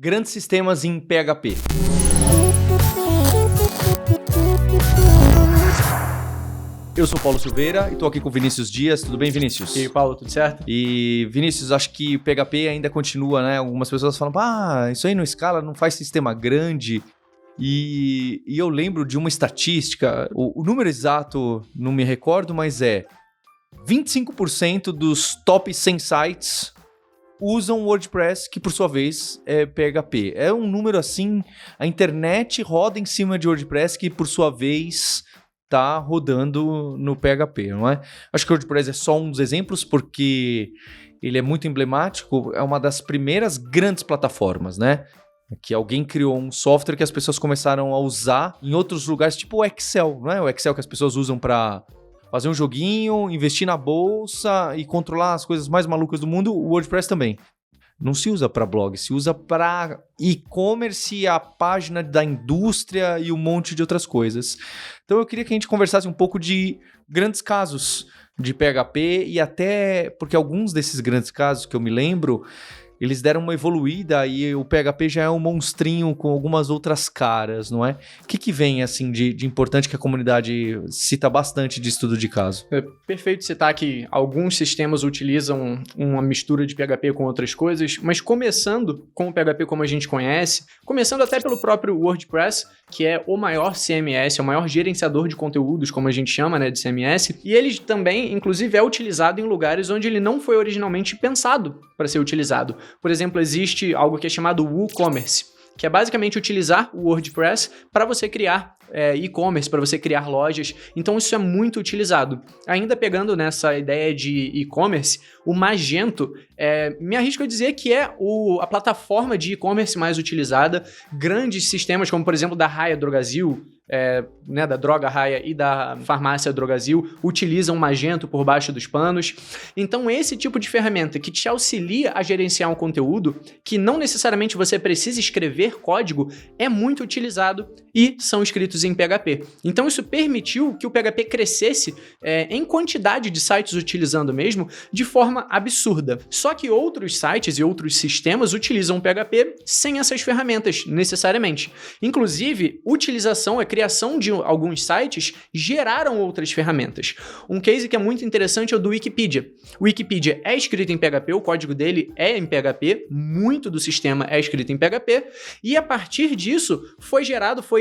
Grandes sistemas em PHP. Eu sou Paulo Silveira e estou aqui com o Vinícius Dias. Tudo bem, Vinícius? E aí, Paulo, tudo certo? E, Vinícius, acho que o PHP ainda continua, né? Algumas pessoas falam, isso aí não escala, não faz sistema grande. E eu lembro de uma estatística, o número exato não me recordo, mas 25% dos top 100 sites usam WordPress, que por sua vez é PHP. É um número assim, a internet roda em cima de WordPress, que por sua vez tá rodando no PHP, não é? Acho que o WordPress é só um dos exemplos, porque ele é muito emblemático, é uma das primeiras grandes plataformas, né? Que alguém criou um software que as pessoas começaram a usar em outros lugares, tipo o Excel, não é? O Excel que as pessoas usam para fazer um joguinho, investir na bolsa e controlar as coisas mais malucas do mundo. O WordPress também. Não se usa para blog, se usa para e-commerce, a página da indústria e um monte de outras coisas. Então eu queria que a gente conversasse um pouco de grandes casos de PHP e até porque alguns desses grandes casos que eu me lembro, eles deram uma evoluída e o PHP já é um monstrinho com algumas outras caras, não é? O que vem, assim, de importante que a comunidade cita bastante de estudo de caso? É perfeito citar que alguns sistemas utilizam uma mistura de PHP com outras coisas, mas começando com o PHP como a gente conhece, começando até pelo próprio WordPress, que é o maior CMS, é o maior gerenciador de conteúdos, como a gente chama, né, de CMS, e ele também, inclusive, é utilizado em lugares onde ele não foi originalmente pensado para ser utilizado. Por exemplo, existe algo que é chamado WooCommerce, que é basicamente utilizar o WordPress para você criar e-commerce, para você criar lojas. Então isso é muito utilizado. Ainda pegando nessa ideia de e-commerce, o Magento, me arrisco a dizer que é a plataforma de e-commerce mais utilizada. Grandes sistemas como, por exemplo, da Raia Drogasil, né, da Droga Raia e da Farmácia Drogasil utilizam Magento por baixo dos panos. Então esse tipo de ferramenta que te auxilia a gerenciar um conteúdo, que não necessariamente você precisa escrever código, é muito utilizado e são escritos em PHP. Então isso permitiu que o PHP crescesse em quantidade de sites utilizando mesmo de forma absurda. Só que outros sites e outros sistemas utilizam o PHP sem essas ferramentas necessariamente. Inclusive, a criação de alguns sites geraram outras ferramentas. Um case que é muito interessante é o do Wikipedia. O Wikipedia é escrito em PHP, o código dele é em PHP, muito do sistema é escrito em PHP, e a partir disso foi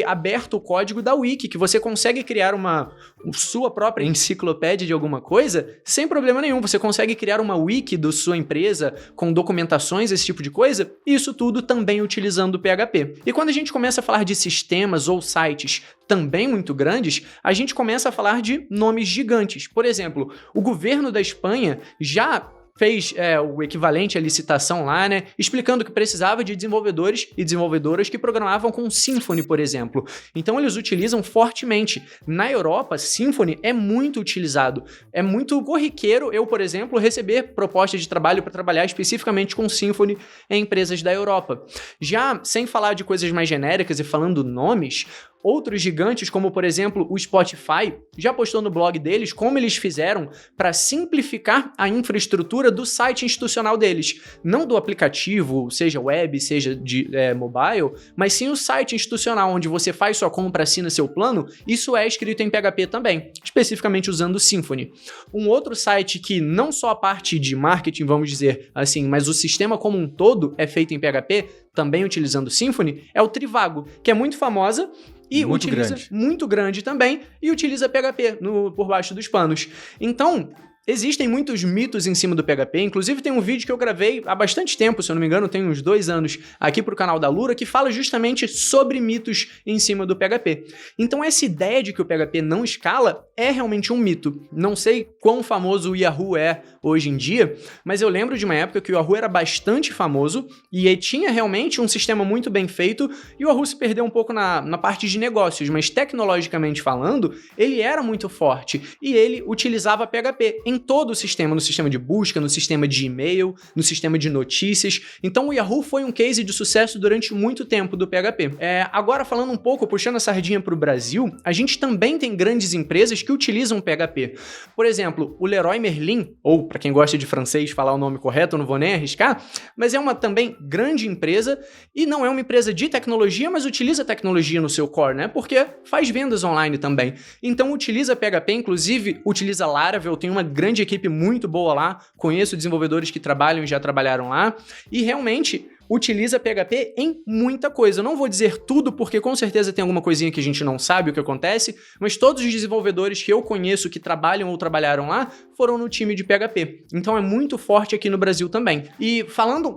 aberto o código da Wiki, que você consegue criar uma sua própria enciclopédia de alguma coisa sem problema nenhum. Você consegue criar uma wiki da sua empresa com documentações, esse tipo de coisa, e isso tudo também utilizando o PHP. E quando a gente começa a falar de sistemas ou sites também muito grandes, a gente começa a falar de nomes gigantes. Por exemplo, o governo da Espanha já fez o equivalente à licitação lá, né? Explicando que precisava de desenvolvedores e desenvolvedoras que programavam com Symfony, por exemplo. Então eles utilizam fortemente. Na Europa, Symfony é muito utilizado. É muito corriqueiro eu, por exemplo, receber propostas de trabalho para trabalhar especificamente com Symfony em empresas da Europa. Já sem falar de coisas mais genéricas e falando nomes, outros gigantes, como por exemplo o Spotify, já postou no blog deles como eles fizeram para simplificar a infraestrutura do site institucional deles. Não do aplicativo, seja web, seja de mobile, mas sim o site institucional, onde você faz sua compra, assina seu plano, isso é escrito em PHP também, especificamente usando o Symfony. Um outro site que não só a parte de marketing, vamos dizer assim, mas o sistema como um todo é feito em PHP, também utilizando o Symfony, é o Trivago, que é muito famosa, e muito grande também, e utiliza PHP por baixo dos panos. Então, existem muitos mitos em cima do PHP, inclusive tem um vídeo que eu gravei há bastante tempo, se eu não me engano, tem uns 2 anos, aqui pro canal da Lura, que fala justamente sobre mitos em cima do PHP. Então essa ideia de que o PHP não escala é realmente um mito. Não sei quão famoso o Yahoo é hoje em dia, mas eu lembro de uma época que o Yahoo era bastante famoso e ele tinha realmente um sistema muito bem feito, e o Yahoo se perdeu um pouco na parte de negócios, mas tecnologicamente falando, ele era muito forte e ele utilizava PHP em todo o sistema, no sistema de busca, no sistema de e-mail, no sistema de notícias. Então o Yahoo foi um case de sucesso durante muito tempo do PHP. Agora falando um pouco, puxando a sardinha para o Brasil, a gente também tem grandes empresas que utilizam PHP. Por exemplo, o Leroy Merlin, ou para quem gosta de francês falar o nome correto, eu não vou nem arriscar, mas é uma também grande empresa e não é uma empresa de tecnologia, mas utiliza tecnologia no seu core, né? Porque faz vendas online também. Então utiliza PHP, inclusive utiliza Laravel, tem uma grande equipe muito boa lá, conheço desenvolvedores que trabalham e já trabalharam lá, e realmente utiliza PHP em muita coisa. Eu não vou dizer tudo, porque com certeza tem alguma coisinha que a gente não sabe o que acontece, mas todos os desenvolvedores que eu conheço que trabalham ou trabalharam lá foram no time de PHP. Então é muito forte aqui no Brasil também. E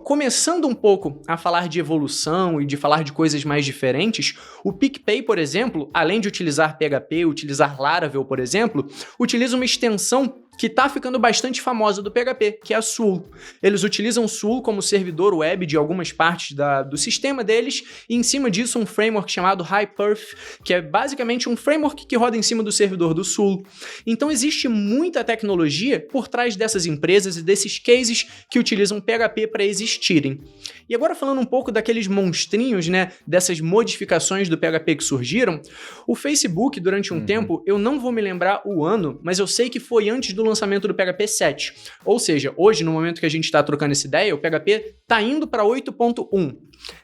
começando um pouco a falar de evolução e de falar de coisas mais diferentes, o PicPay, por exemplo, além de utilizar PHP, utilizar Laravel, por exemplo, utiliza uma extensão que está ficando bastante famosa do PHP, que é a Swole. Eles utilizam Swole como servidor web de algumas partes do sistema deles, e em cima disso um framework chamado HyperF, que é basicamente um framework que roda em cima do servidor do Swole. Então existe muita tecnologia por trás dessas empresas e desses cases que utilizam PHP para existirem. E agora falando um pouco daqueles monstrinhos, né, dessas modificações do PHP que surgiram, o Facebook durante um tempo, eu não vou me lembrar o ano, mas eu sei que foi antes do lançamento do PHP 7. Ou seja, hoje, no momento que a gente está trocando essa ideia, o PHP está indo para 8.1.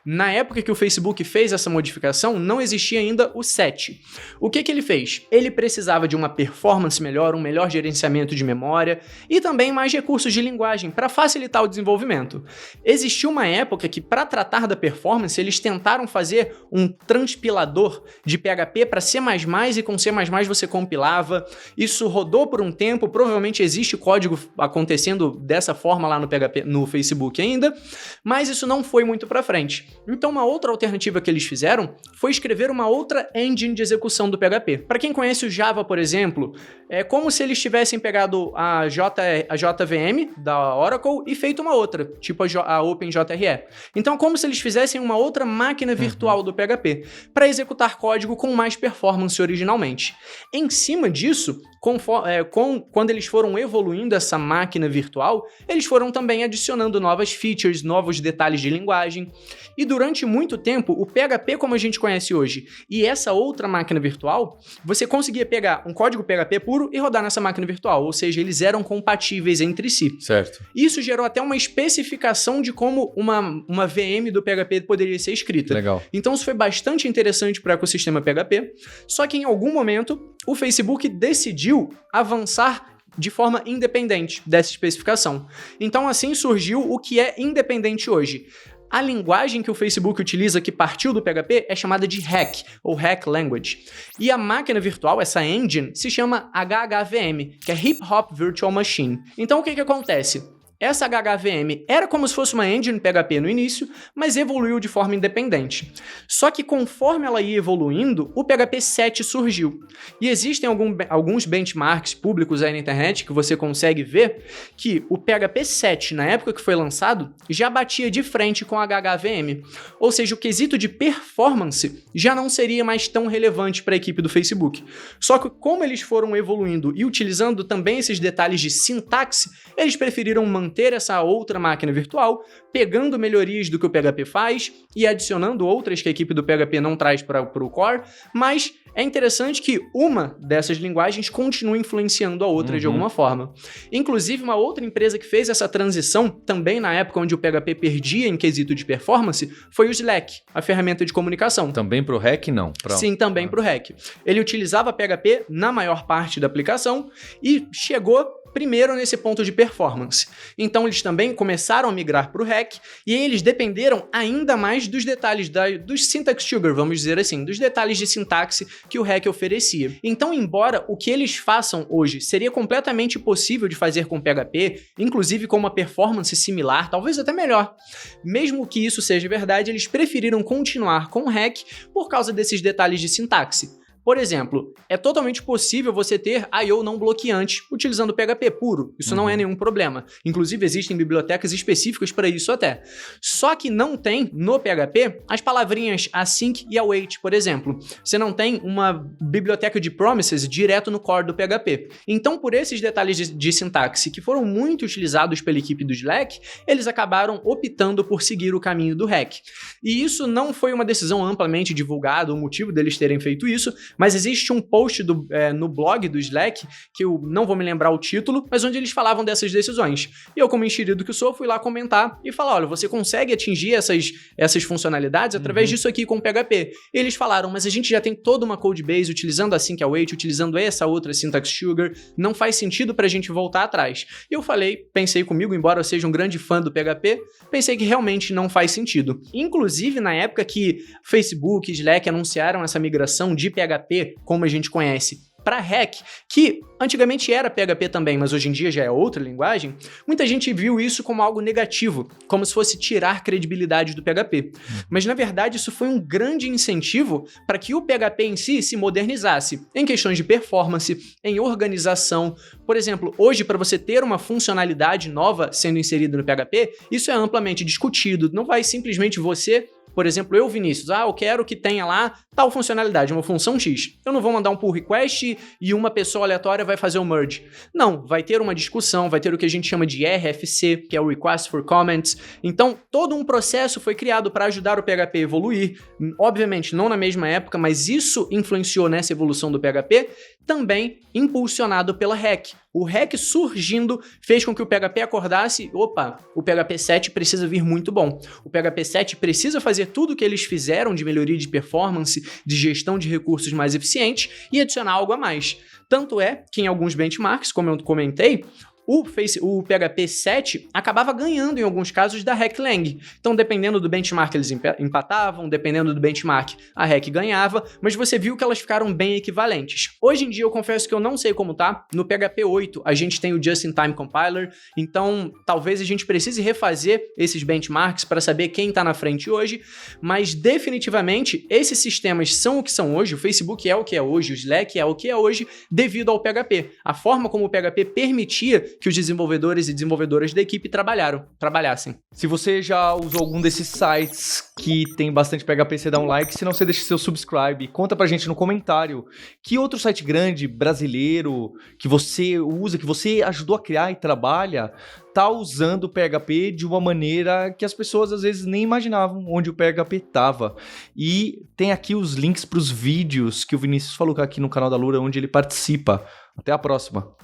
Na época que o Facebook fez essa modificação, não existia ainda o 7. O que ele fez? Ele precisava de uma performance melhor, um melhor gerenciamento de memória e também mais recursos de linguagem para facilitar o desenvolvimento. Existiu uma época que, para tratar da performance, eles tentaram fazer um transpilador de PHP para C++ e com C++ você compilava. Isso rodou por um tempo, provavelmente existe código acontecendo dessa forma lá no PHP, no Facebook ainda, mas isso não foi muito para frente. Então uma outra alternativa que eles fizeram foi escrever uma outra engine de execução do PHP. Para quem conhece o Java, por exemplo, é como se eles tivessem pegado a JVM da Oracle e feito uma outra, tipo a OpenJRE. Então como se eles fizessem uma outra máquina virtual do PHP para executar código com mais performance originalmente. Em cima disso, quando eles foram evoluindo essa máquina virtual, eles foram também adicionando novas features, novos detalhes de linguagem. E durante muito tempo, o PHP como a gente conhece hoje e essa outra máquina virtual, você conseguia pegar um código PHP puro e rodar nessa máquina virtual, ou seja, eles eram compatíveis entre si. Certo. Isso gerou até uma especificação de como uma VM do PHP poderia ser escrita. Legal. Então isso foi bastante interessante para o ecossistema PHP, só que em algum momento o Facebook decidiu avançar de forma independente dessa especificação. Então assim surgiu o que é independente hoje. A linguagem que o Facebook utiliza, que partiu do PHP, é chamada de Hack, ou Hack Language. E a máquina virtual, essa engine, se chama HHVM, que é Hip Hop Virtual Machine. Então o que acontece? Essa HHVM era como se fosse uma engine PHP no início, mas evoluiu de forma independente. Só que conforme ela ia evoluindo, o PHP 7 surgiu. E existem alguns benchmarks públicos aí na internet que você consegue ver que o PHP 7, na época que foi lançado, já batia de frente com a HHVM. Ou seja, o quesito de performance já não seria mais tão relevante para a equipe do Facebook. Só que como eles foram evoluindo e utilizando também esses detalhes de sintaxe, eles preferiram manter essa outra máquina virtual, pegando melhorias do que o PHP faz e adicionando outras que a equipe do PHP não traz para o core, mas é interessante que uma dessas linguagens continue influenciando a outra de alguma forma. Inclusive, uma outra empresa que fez essa transição, também na época onde o PHP perdia em quesito de performance, foi o Slack, a ferramenta de comunicação. Também para o Hack, não? Sim, também para o Hack. Ele utilizava PHP na maior parte da aplicação e chegou primeiro nesse ponto de performance. Então eles também começaram a migrar para o Hack e eles dependeram ainda mais dos detalhes dos syntax sugar, vamos dizer assim, dos detalhes de sintaxe que o Hack oferecia. Então, embora o que eles façam hoje seria completamente possível de fazer com PHP, inclusive com uma performance similar, talvez até melhor, mesmo que isso seja verdade, eles preferiram continuar com o Hack por causa desses detalhes de sintaxe. Por exemplo, é totalmente possível você ter I/O não bloqueante utilizando PHP puro. Isso não é nenhum problema. Inclusive, existem bibliotecas específicas para isso até. Só que não tem no PHP as palavrinhas async e await, por exemplo. Você não tem uma biblioteca de promises direto no core do PHP. Então, por esses detalhes de sintaxe que foram muito utilizados pela equipe do Slack, eles acabaram optando por seguir o caminho do hack. E isso não foi uma decisão amplamente divulgada, o motivo deles terem feito isso, mas existe um post no blog do Slack, que eu não vou me lembrar o título, mas onde eles falavam dessas decisões. E eu, como enxerido que sou, fui lá comentar e falar, olha, você consegue atingir essas funcionalidades através disso aqui com o PHP. E eles falaram, mas a gente já tem toda uma codebase utilizando a async await, utilizando essa outra syntax sugar, não faz sentido pra gente voltar atrás. E eu pensei comigo, embora eu seja um grande fã do PHP, pensei que realmente não faz sentido. Inclusive, na época que Facebook e Slack anunciaram essa migração de PHP, como a gente conhece, para hack, que antigamente era PHP também, mas hoje em dia já é outra linguagem, muita gente viu isso como algo negativo, como se fosse tirar credibilidade do PHP. Mas, na verdade, isso foi um grande incentivo para que o PHP em si se modernizasse, em questões de performance, em organização. Por exemplo, hoje, para você ter uma funcionalidade nova sendo inserida no PHP, isso é amplamente discutido, não vai simplesmente você... Por exemplo, eu, Vinícius, eu quero que tenha lá tal funcionalidade, uma função X. Eu não vou mandar um pull request e uma pessoa aleatória vai fazer o merge. Não, vai ter uma discussão, vai ter o que a gente chama de RFC, que é o Request for Comments. Então, todo um processo foi criado para ajudar o PHP a evoluir. Obviamente, não na mesma época, mas isso influenciou nessa evolução do PHP, também impulsionado pela hack. O hack surgindo fez com que o PHP acordasse, opa, o PHP 7 precisa vir muito bom. O PHP 7 precisa fazer tudo o que eles fizeram de melhoria de performance, de gestão de recursos mais eficientes e adicionar algo a mais. Tanto é que em alguns benchmarks, como eu comentei, o PHP 7 acabava ganhando em alguns casos da hacklang. Então, dependendo do benchmark, eles empatavam, dependendo do benchmark, a hack ganhava, mas você viu que elas ficaram bem equivalentes. Hoje em dia, eu confesso que eu não sei como tá. No PHP 8, a gente tem o Just-in-Time Compiler, então talvez a gente precise refazer esses benchmarks para saber quem está na frente hoje, mas definitivamente, esses sistemas são o que são hoje, o Facebook é o que é hoje, o Slack é o que é hoje, devido ao PHP. A forma como o PHP permitia que os desenvolvedores e desenvolvedoras da equipe trabalhassem. Se você já usou algum desses sites que tem bastante PHP, você dá um like, se não você deixa seu subscribe, conta pra gente no comentário que outro site grande, brasileiro, que você usa, que você ajudou a criar e trabalha, tá usando o PHP de uma maneira que as pessoas às vezes nem imaginavam onde o PHP tava. E tem aqui os links pros vídeos que o Vinícius falou aqui no canal da Lura, onde ele participa. Até a próxima!